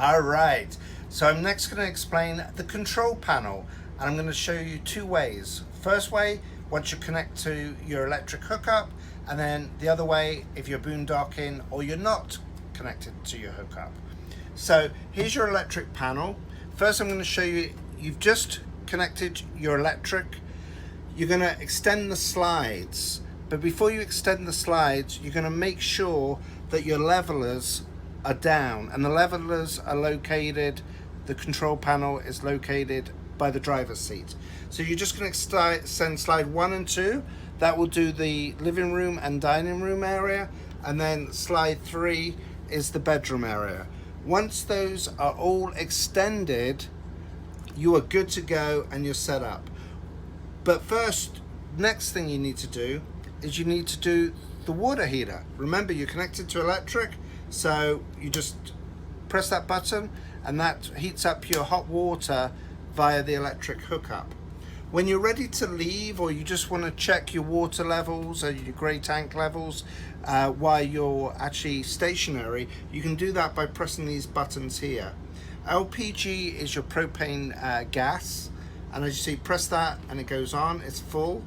All right, so I'm next going to explain the control panel, and I'm going to show you two ways. First way, once you connect to your electric hookup, and then the other way if you're boondocking or you're not connected to your hookup. So here's your electric panel. First I'm going to show you, you've just connected your electric. You're going to extend the slides, but before you extend the slides, you're going to make sure that your levelers are down, and the levelers are located, the control panel is located by the driver's seat. So you're just going to send slide 1 and 2. That will do the living room and dining room area, and then slide 3 is the bedroom area. Once those are all extended, you are good to go and you're set up. But first, next thing you need to do is you need to do the water heater. Remember, you're connected to electric, so you just press that button and that heats up your hot water via the electric hookup. When you're ready to leave, or you just want to check your water levels or your grey tank levels while you're actually stationary, you can do that by pressing these buttons here. LPG is your propane gas, and as you see, press that and it goes on, it's full.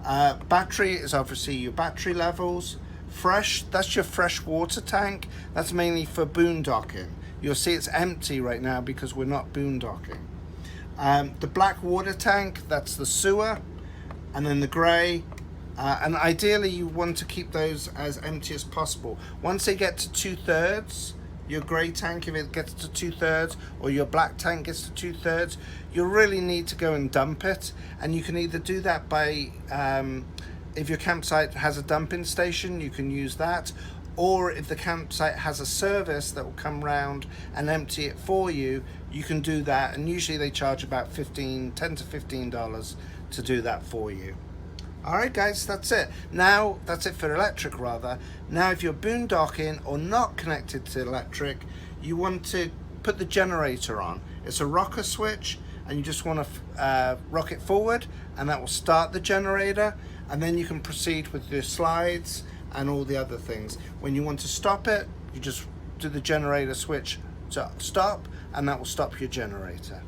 Battery is obviously your battery levels. Fresh, that's your fresh water tank. That's mainly for boondocking. You'll see it's empty right now because we're not boondocking. The black water tank, that's the sewer, and then the grey, and ideally you want to keep those as empty as possible. Once they get to 2/3, your grey tank, if it gets to 2/3, or your black tank gets to 2/3, you really need to go and dump it. And you can either do that by, if your campsite has a dumping station, you can use that, or if the campsite has a service that will come round and empty it for you, you can do that, and usually they charge about $10 to $15 to do that for you. Alright guys, that's it. Now, that's it for electric rather. Now if you're boondocking or not connected to electric, you want to put the generator on. It's a rocker switch, and you just want to rock it forward, and that will start the generator, and then you can proceed with your slides and all the other things. When you want to stop it, you just do the generator switch to stop, and that will stop your generator.